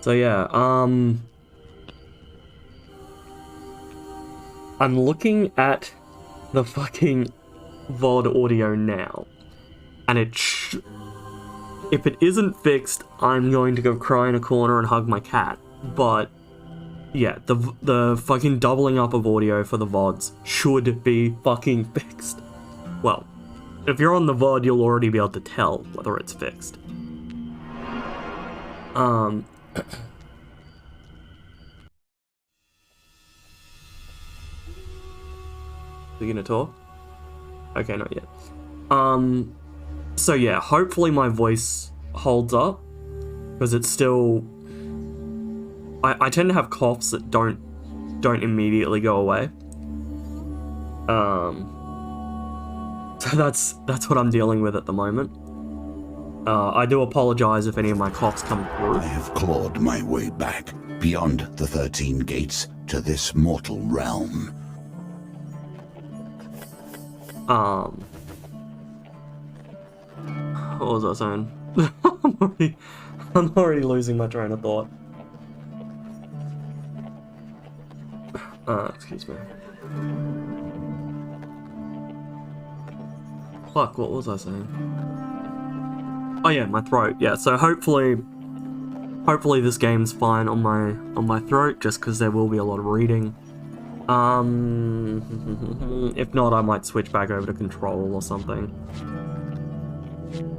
So yeah, I'm looking at the fucking VOD audio now, and if it isn't fixed, I'm going to go cry in a corner and hug my cat. But yeah, the fucking doubling up of audio for the VODs should be fucking fixed. Well, if you're on the VOD, you'll already be able to tell whether it's fixed. Are you gonna talk? Okay, not yet. So yeah, hopefully my voice holds up, because it's still... I tend to have coughs that don't immediately go away. So that's what I'm dealing with at the moment. I do apologize if any of my coughs come through. I have clawed my way back beyond the 13 gates to this mortal realm. What was I saying? I'm already losing my train of thought. Excuse me. Fuck, what was I saying? Oh yeah, my throat. Yeah, so hopefully this game's fine on my throat, just because there will be a lot of reading. If not, I might switch back over to control or something.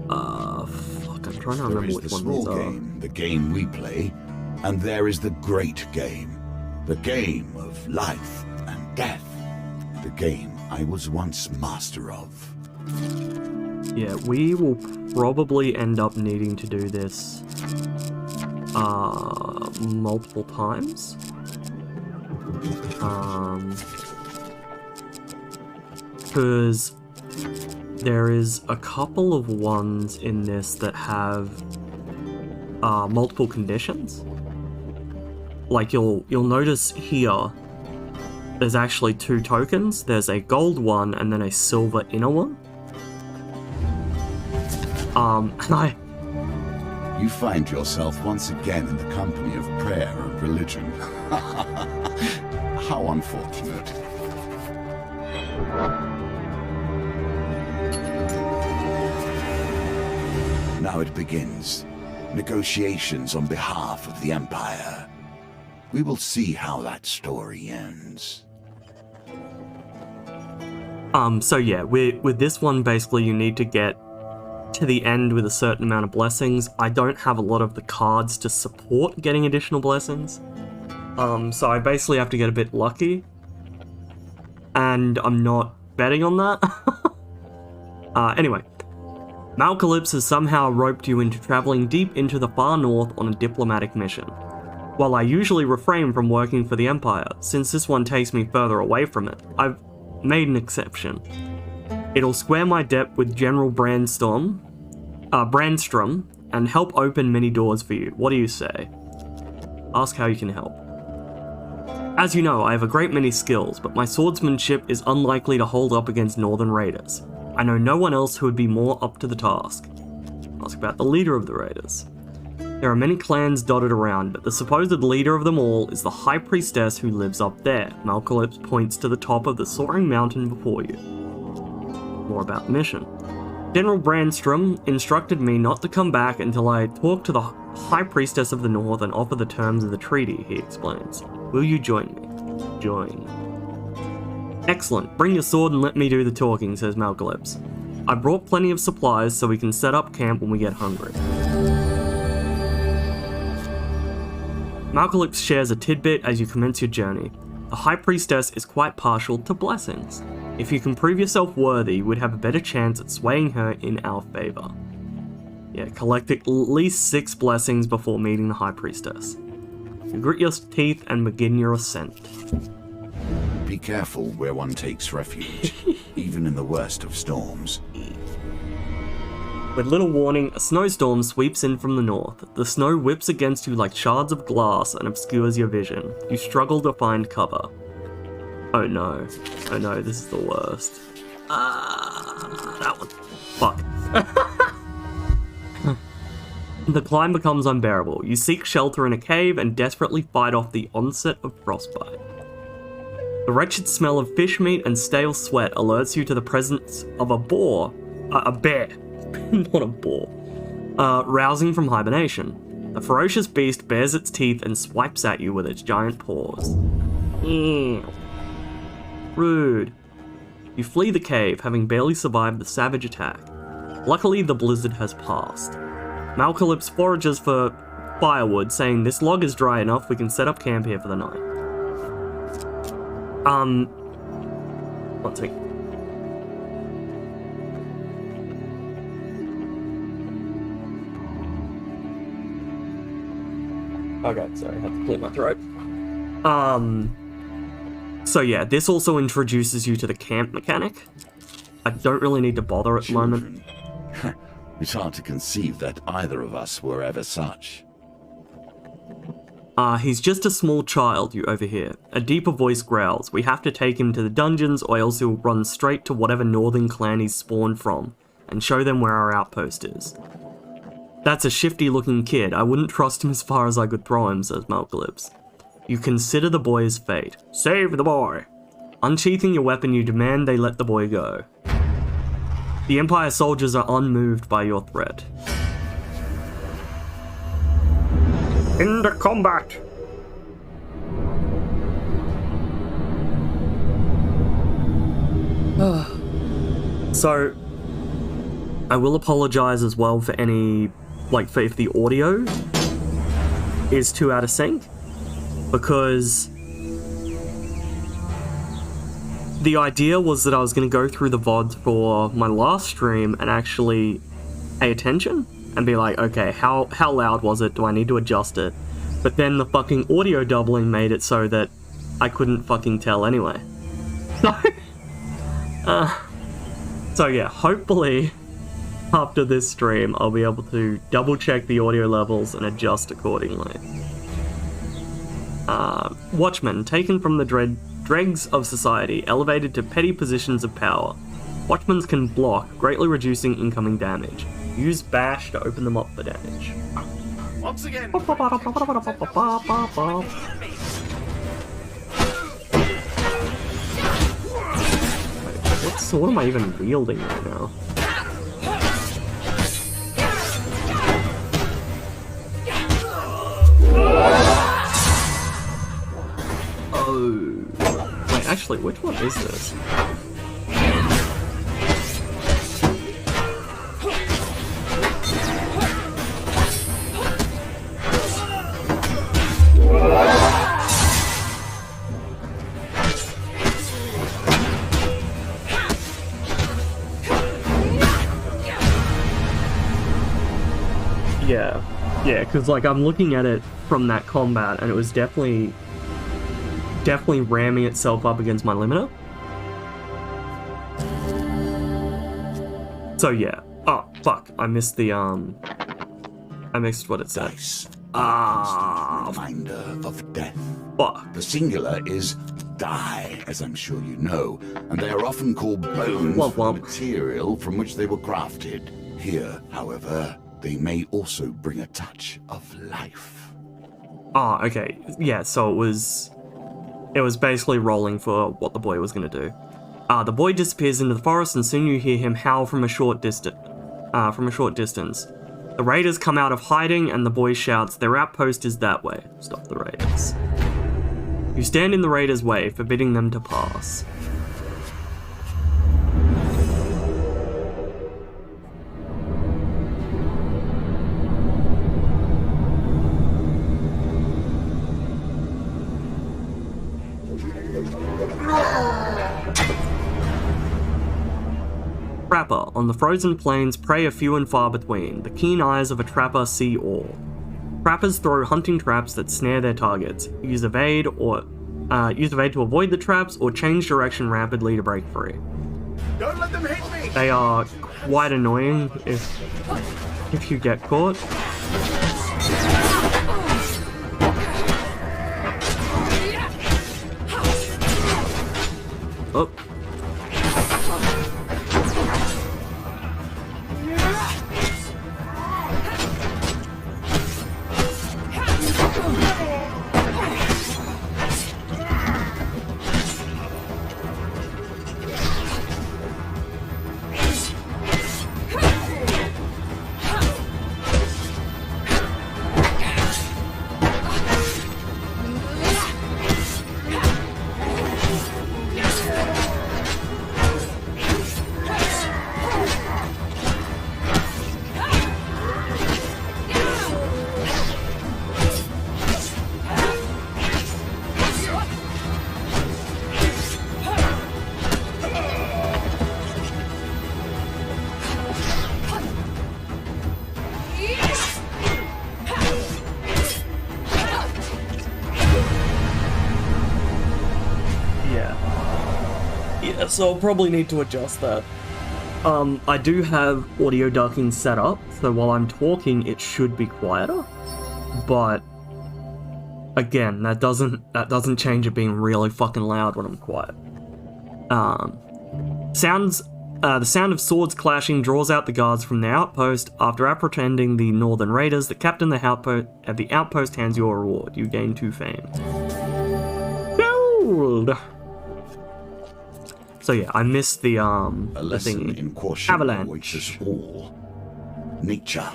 Fuck, I'm trying to remember which one these are. Game, the game we play, and there is the great game. The game of life and death. The game I was once master of. Yeah, we will probably end up needing to do this multiple times. Because there is a couple of ones in this that have multiple conditions. Like you'll notice here, there's actually 2 tokens. There's a gold one and then a silver inner one. And You find yourself once again in the company of prayer and religion. How unfortunate. Now it begins. Negotiations on behalf of the Empire. We will see how that story ends. So yeah, with this one, basically you need to get to the end with a certain amount of blessings. I don't have a lot of the cards to support getting additional blessings. So I basically have to get a bit lucky. And I'm not betting on that. Anyway. Malcalypse has somehow roped you into traveling deep into the far north on a diplomatic mission. While I usually refrain from working for the Empire, since this one takes me further away from it, I've made an exception. It'll square my debt with General Brandstrom, and help open many doors for you. What do you say? Ask how you can help. As you know, I have a great many skills, but my swordsmanship is unlikely to hold up against Northern Raiders. I know no one else who would be more up to the task. Ask about the leader of the Raiders. There are many clans dotted around, but the supposed leader of them all is the High Priestess who lives up there. Malcalypse points to the top of the soaring mountain before you. More about the mission. General Brandstrom instructed me not to come back until I talk to the High Priestess of the North and offer the terms of the treaty, he explains. Will you join me? Join. Excellent. Bring your sword and let me do the talking, says Malcalypse. I brought plenty of supplies so we can set up camp when we get hungry. Malcalypse shares a tidbit as you commence your journey. The High Priestess is quite partial to blessings. If you can prove yourself worthy, you would have a better chance at swaying her in our favor. Yeah, collect at least 6 blessings before meeting the High Priestess. You grit your teeth and begin your ascent. Be careful where one takes refuge, even in the worst of storms. With little warning, a snowstorm sweeps in from the north. The snow whips against you like shards of glass and obscures your vision. You struggle to find cover. Oh no. Oh no, this is the worst. That one. Fuck. The climb becomes unbearable. You seek shelter in a cave and desperately fight off the onset of frostbite. The wretched smell of fish meat and stale sweat alerts you to the presence of a bear, not a boar, rousing from hibernation. The ferocious beast bares its teeth and swipes at you with its giant paws. Rude. You flee the cave, having barely survived the savage attack. Luckily, the blizzard has passed. Malcalypse forages for firewood, saying this log is dry enough, we can set up camp here for the night. One second. Okay, sorry, I had to clear my throat. So yeah, this also introduces you to the camp mechanic. I don't really need to bother at the moment. It's hard to conceive that either of us were ever such. He's just a small child, you overhear. A deeper voice growls. We have to take him to the dungeons or else he'll run straight to whatever northern clan he's spawned from and show them where our outpost is. That's a shifty looking kid. I wouldn't trust him as far as I could throw him, says Malcalypse. You consider the boy's fate. Save the boy! Unsheathing your weapon, you demand they let the boy go. The Empire soldiers are unmoved by your threat. Into combat! So, I will apologize as well for any, for if the audio is too out of sync, because the idea was that I was going to go through the VODs for my last stream and actually pay attention and be like, okay, how loud was it? Do I need to adjust it? But then the fucking audio doubling made it so that I couldn't fucking tell anyway. So yeah, hopefully after this stream I'll be able to double check the audio levels and adjust accordingly. Watchmen, taken from the dregs of society, elevated to petty positions of power. Watchmen can block, greatly reducing incoming damage. Use bash to open them up for damage. Once again. What am I even wielding right now? Oh. Wait, actually, which one is this? Yeah, because I'm looking at it from that combat and it was definitely ramming itself up against my limiter. So yeah. Oh, fuck. I missed the, I missed what it said. Dice. Ah, Reminder of death. fuck. The singular is die, as I'm sure you know, and they are often called bones Womp for womp. the material from which they were crafted. Here, however, they may also bring a touch of life. Ah, okay. Yeah, so it was basically rolling for what the boy was going to do. The boy disappears into the forest and soon you hear him howl from a short distance. The raiders come out of hiding and the boy shouts, "Their outpost is that way. Stop the raiders." You stand in the raiders' way, forbidding them to pass. Trapper. On the frozen plains, prey are few and far between. The keen eyes of a trapper see all. Trappers throw hunting traps that snare their targets. Use evade to avoid the traps, or change direction rapidly to break free. Don't let them hit me. They are quite annoying if you get caught. Oh. Yeah, so I'll probably need to adjust that. I do have audio ducking set up, so while I'm talking, it should be quieter. But again, that doesn't change it being really fucking loud when I'm quiet. The sound of swords clashing draws out the guards from the outpost. After apprehending the northern raiders, the captain of the outpost hands you a reward. You gain 2 fame. Gold! So yeah, I missed the A lesson thingy. in caution Avalanche. awaits us all. Nature,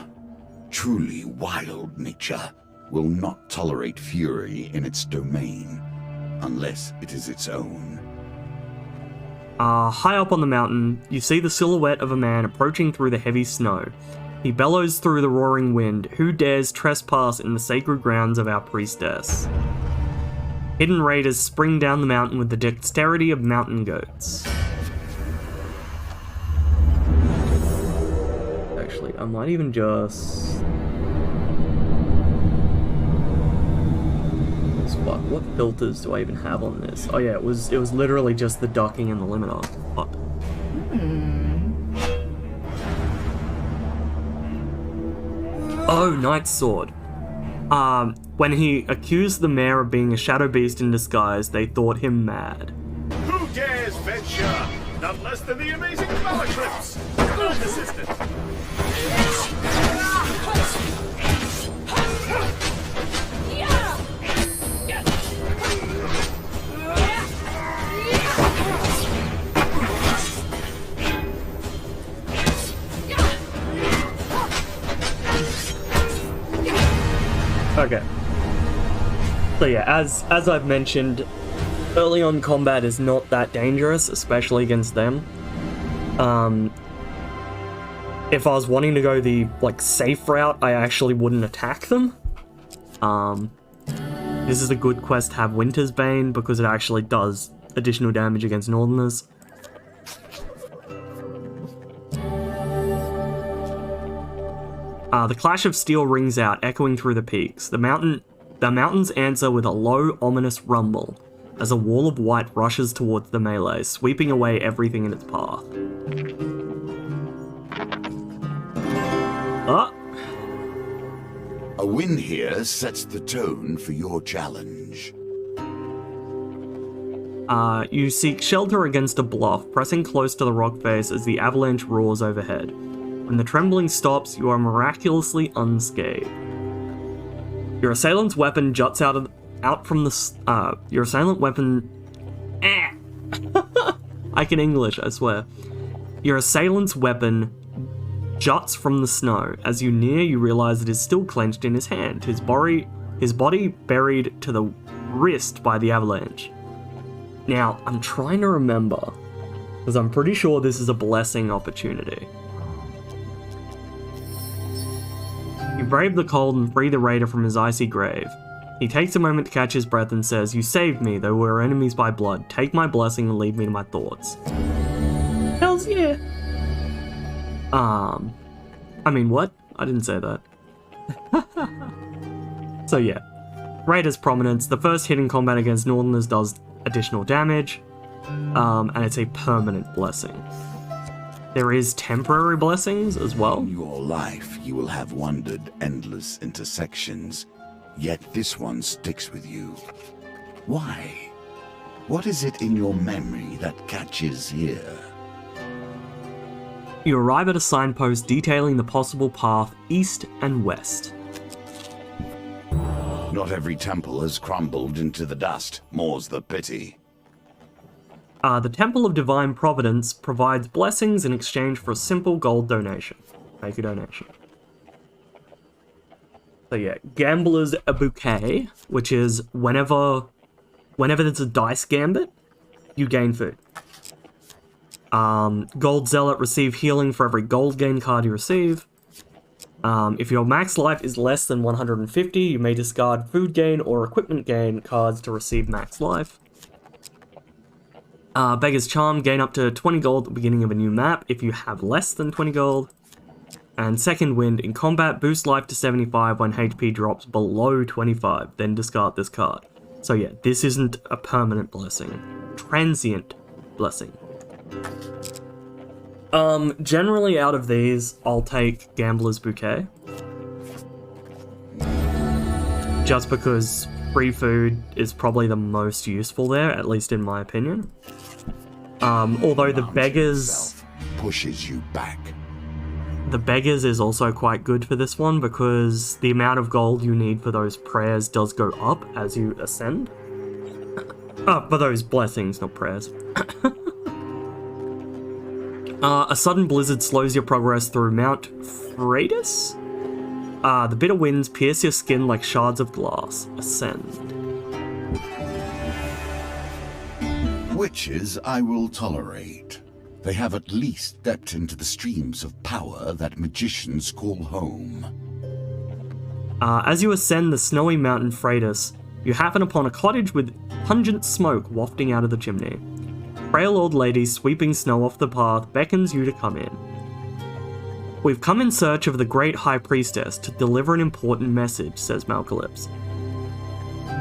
truly wild nature, will not tolerate fury in its domain, unless it is its own. High up on the mountain, you see the silhouette of a man approaching through the heavy snow. He bellows through the roaring wind, "Who dares trespass in the sacred grounds of our priestess?" Hidden raiders spring down the mountain with the dexterity of mountain goats. Actually, I might even just... Fuck, what filters do I even have on this? Oh yeah, it was literally just the docking and the limiter. Fuck. Oh, Knight's Sword. When he accused the mayor of being a shadow beast in disguise, they thought him mad. Who dares venture? None less than the amazing Malaclips! Command assistant! Okay. So yeah, as I've mentioned, early on combat is not that dangerous, especially against them. If I was wanting to go the safe route, I actually wouldn't attack them. This is a good quest to have Winter's Bane because it actually does additional damage against Northerners. The clash of steel rings out, echoing through the peaks. The mountains answer with a low, ominous rumble as a wall of white rushes towards the melee, sweeping away everything in its path. A win here sets the tone for your challenge. You seek shelter against a bluff, pressing close to the rock face as the avalanche roars overhead. When the trembling stops, you are miraculously unscathed. Your assailant's weapon juts out from the... your assailant weapon... I can English, I swear. Your assailant's weapon juts from the snow. As you near, you realize it is still clenched in his hand, his body buried to the wrist by the avalanche. Now, I'm trying to remember, because I'm pretty sure this is a blessing opportunity. You brave the cold and free the raider from his icy grave. He takes a moment to catch his breath and says, "You saved me, though we're enemies by blood. Take my blessing and leave me to my thoughts." Hells yeah! I mean, what? I didn't say that. So yeah. Raider's Prominence. The first hit in combat against Northerners does additional damage, and it's a permanent blessing. There is temporary blessings as well. In your life, you will have wandered endless intersections, yet this one sticks with you. Why? What is it in your memory that catches here? You arrive at a signpost detailing the possible path east and west. Not every temple has crumbled into the dust. More's the pity. The Temple of Divine Providence provides blessings in exchange for a simple gold donation. Make a donation. So yeah, Gambler's Bouquet, which is whenever there's a dice gambit, you gain food. Gold Zealot, receive healing for every gold gain card you receive. If your max life is less than 150, you may discard food gain or equipment gain cards to receive max life. Beggar's Charm, gain up to 20 gold at the beginning of a new map if you have less than 20 gold. And Second Wind, in combat, boost life to 75 when HP drops below 25, then discard this card. So yeah, this isn't a permanent blessing. Transient blessing. Generally out of these, I'll take Gambler's Bouquet. Just because free food is probably the most useful there, at least in my opinion. Although the Beggars pushes you back. The Beggars is also quite good for this one because the amount of gold you need for those prayers does go up as you ascend. For those blessings, not prayers. A sudden blizzard slows your progress through Mount Freitas. The bitter winds pierce your skin like shards of glass. Ascend. Witches I will tolerate. They have at least stepped into the streams of power that magicians call home. As you ascend the snowy mountain Freitas, you happen upon a cottage with pungent smoke wafting out of the chimney. Frail old lady sweeping snow off the path beckons you to come in. We've come in search of the great High Priestess to deliver an important message, says Malcalypse.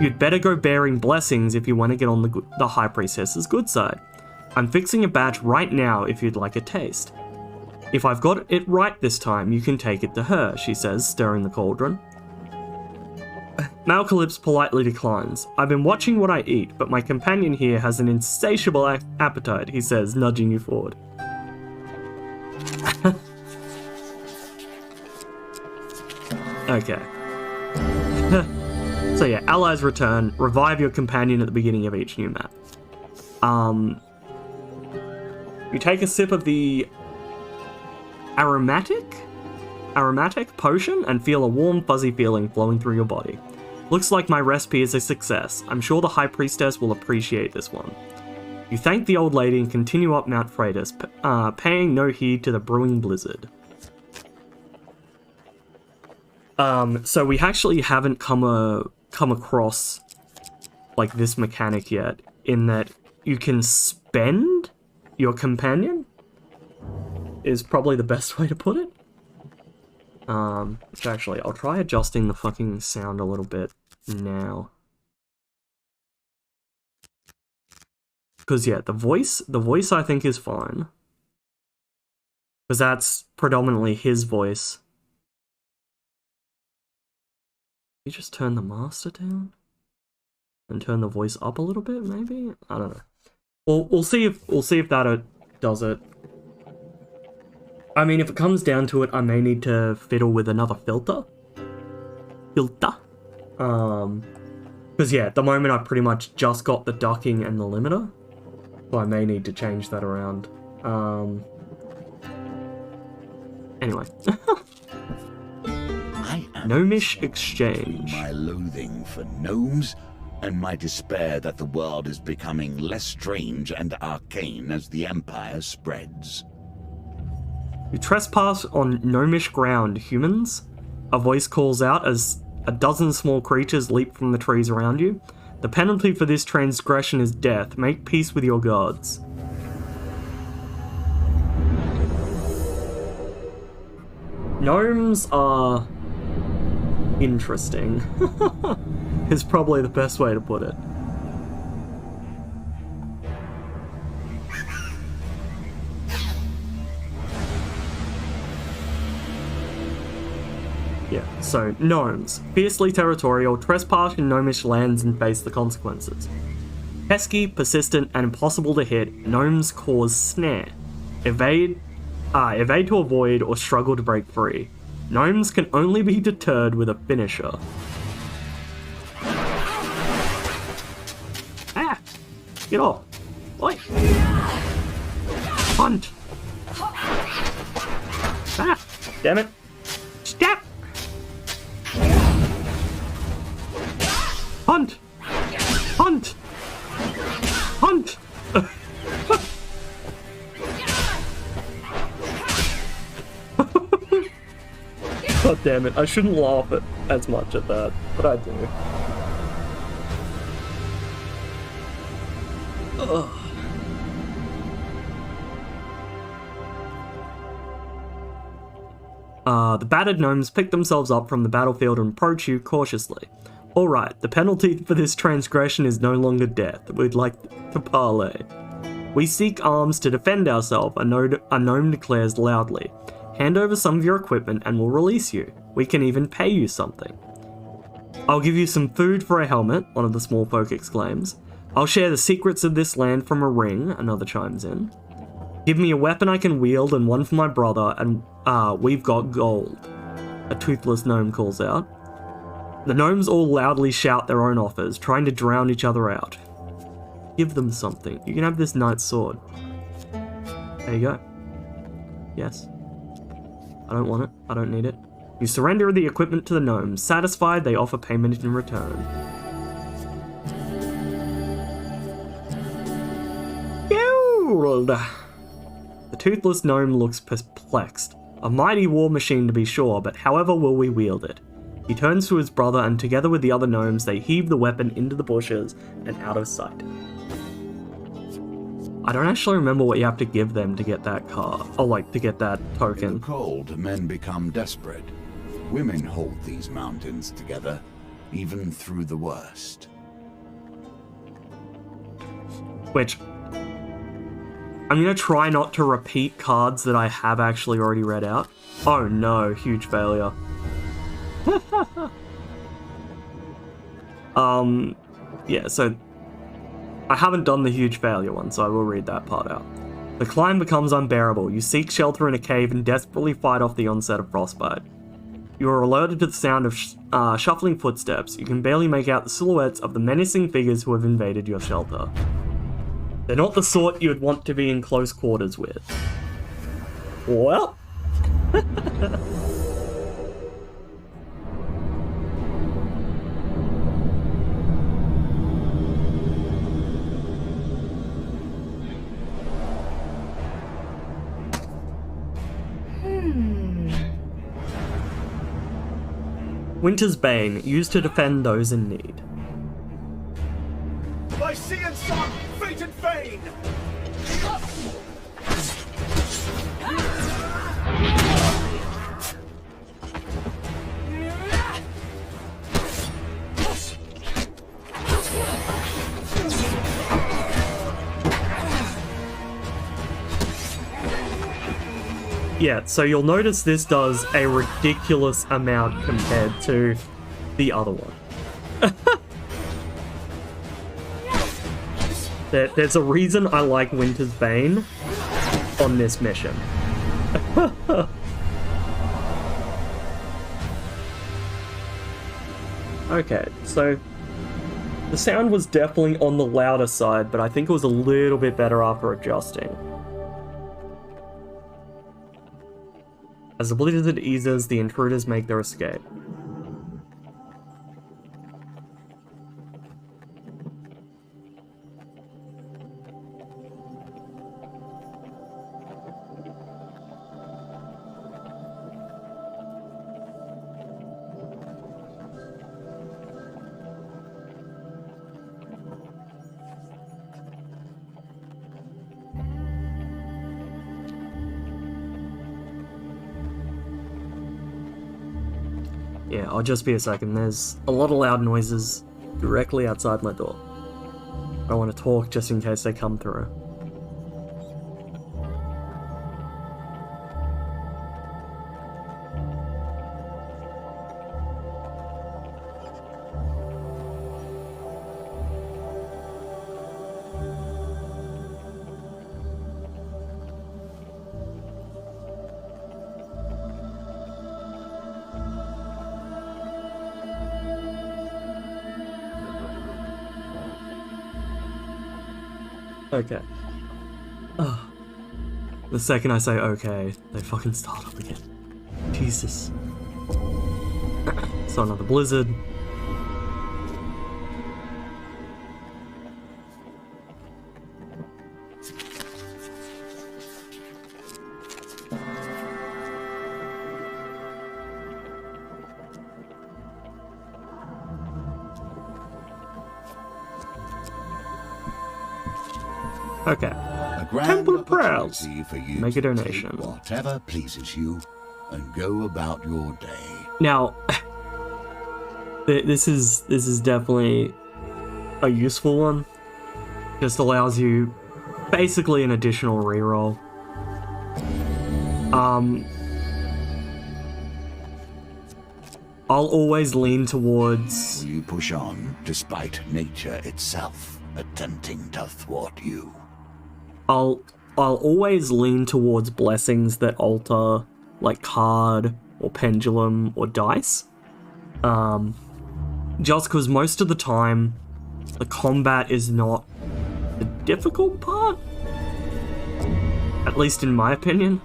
You'd better go bearing blessings if you want to get on the High Priestess's good side. I'm fixing a batch right now if you'd like a taste. If I've got it right this time, you can take it to her, she says, stirring the cauldron. Malcalypse politely declines. I've been watching what I eat, but my companion here has an insatiable appetite, he says, nudging you forward. Okay. So yeah, allies return, revive your companion at the beginning of each new map. You take a sip of the aromatic potion and feel a warm, fuzzy feeling flowing through your body. Looks like my recipe is a success. I'm sure the High Priestess will appreciate this one. You thank the old lady and continue up Mount Freitas, paying no heed to the brewing blizzard. So we actually haven't come across like this mechanic yet, in that you can spend your companion, is probably the best way to put it. Which actually, I'll try adjusting the fucking sound a little bit now. Because yeah, the voice I think is fine. Because that's predominantly his voice. You just turn the master down? And turn the voice up a little bit, maybe? I don't know. We'll see if that does it. I mean, if it comes down to it, I may need to fiddle with another filter. Because yeah, at the moment I pretty much just got the ducking and the limiter. So I may need to change that around. Anyway. Gnomish Exchange. My loathing for gnomes, and my despair that the world is becoming less strange and arcane as the Empire spreads. You trespass on gnomish ground, humans. A voice calls out as a dozen small creatures leap from the trees around you. The penalty for this transgression is death. Make peace with your gods. Gnomes are interesting. Is probably the best way to put it. Yeah, so gnomes. Fiercely territorial, trespass in gnomish lands and face the consequences. Pesky, persistent, and impossible to hit, gnomes cause snare. Evade to avoid or struggle to break free. Gnomes can only be deterred with a finisher. Get off. Oi. Hunt. Ah, damn it. Step. Hunt. Hunt. Hunt. God damn it, I shouldn't laugh at as much at that, but I do. Ugh. The battered gnomes pick themselves up from the battlefield and approach you cautiously. Alright, the penalty for this transgression is no longer death. We'd like to parley. We seek arms to defend ourselves, a gnome declares loudly. Hand over some of your equipment and we'll release you. We can even pay you something. I'll give you some food for a helmet, one of the small folk exclaims. I'll share the secrets of this land from a ring, another chimes in. Give me a weapon I can wield and one for my brother, and we've got gold. A toothless gnome calls out. The gnomes all loudly shout their own offers, trying to drown each other out. Give them something. You can have this knight's sword. There you go. Yes. I don't want it. I don't need it. You surrender the equipment to the gnomes. Satisfied, they offer payment in return. Gold! The toothless gnome looks perplexed. A mighty war machine to be sure, but however will we wield it? He turns to his brother and together with the other gnomes, they heave the weapon into the bushes and out of sight. I don't actually remember what you have to give them to get that car. Oh, like, to get that In token. the cold, men become desperate. Women hold these mountains together, even through the worst. Which, I'm gonna try not to repeat cards that I have actually already read out. Oh no, huge failure. Yeah, so I haven't done the huge failure one, so I will read that part out. The climb becomes unbearable. You seek shelter in a cave and desperately fight off the onset of frostbite. You are alerted to the sound of shuffling footsteps. You can barely make out the silhouettes of the menacing figures who have invaded your shelter. They're not the sort you would want to be in close quarters with. Well... Winter's Bane, used to defend those in need. By sea and sun, fate and fane! Yeah, so you'll notice this does a ridiculous amount compared to the other one. There's a reason I like Winter's Bane on this mission. Okay, so the sound was definitely on the louder side, but I think it was a little bit better after adjusting. As the blizzard eases, the intruders make their escape. Yeah, I'll just be a second. There's a lot of loud noises directly outside my door. I don't want to talk just in case they come through. Okay. Ugh. The second I say okay, they fucking start up again. Jesus. So another blizzard. Okay. A grand Temple of Prayers. opportunity for you Make a to donation. take whatever pleases you and go about your day. Now, this is definitely a useful one. Just allows you basically an additional reroll. I'll always lean towards. Will you push on despite nature itself attempting to thwart you? I'll always lean towards blessings that alter, like card or pendulum or dice. Just because most of the time, the combat is not the difficult part. At least in my opinion.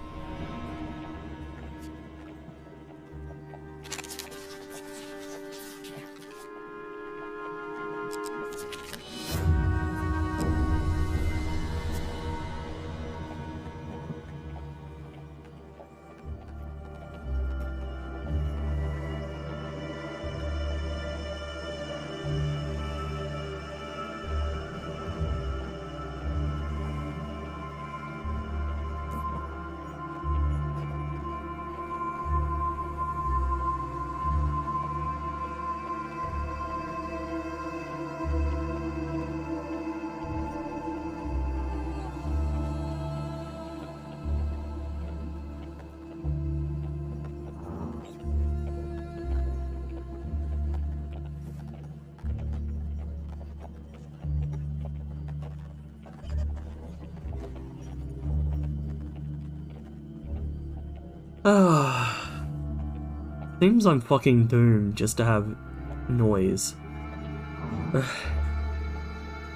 Seems I'm fucking doomed just to have noise.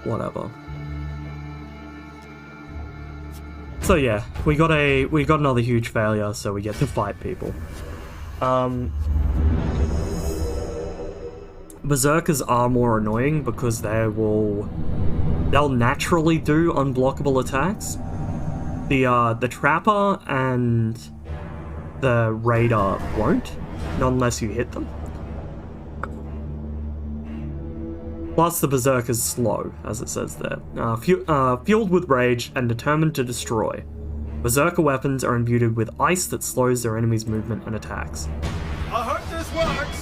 Whatever. So yeah, we got another huge failure, so we get to fight people. Berserkers are more annoying because they'll naturally do unblockable attacks. The Trapper and the Raider won't, not unless you hit them. Plus, the Berserker's slow, as it says there. Fueled with rage and determined to destroy. Berserker weapons are imbued with ice that slows their enemies' movement and attacks. I hope this works.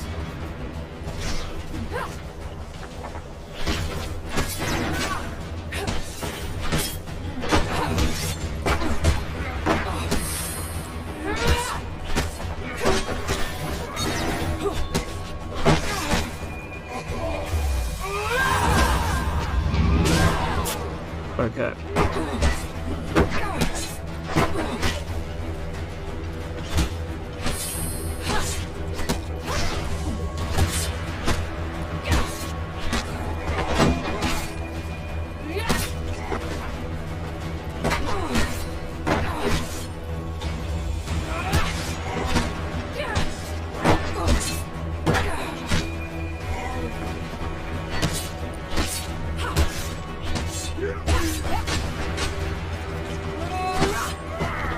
Okay.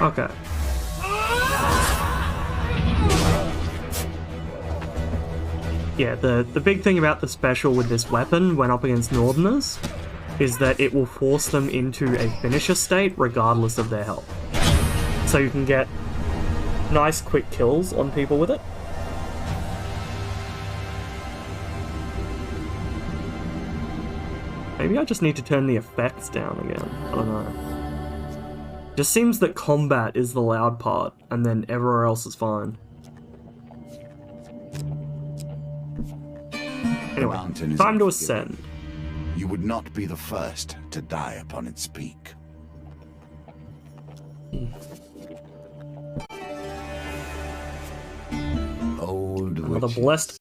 Okay. Yeah, the big thing about the special with this weapon when up against Northerners is that it will force them into a finisher state regardless of their health. So you can get nice quick kills on people with it. Maybe I just need to turn the effects down again. I don't know. Just seems that combat is the loud part, and then everywhere else is fine. Anyway, time to ascend. You would not be the first to die upon its peak. Old Another witches. blessed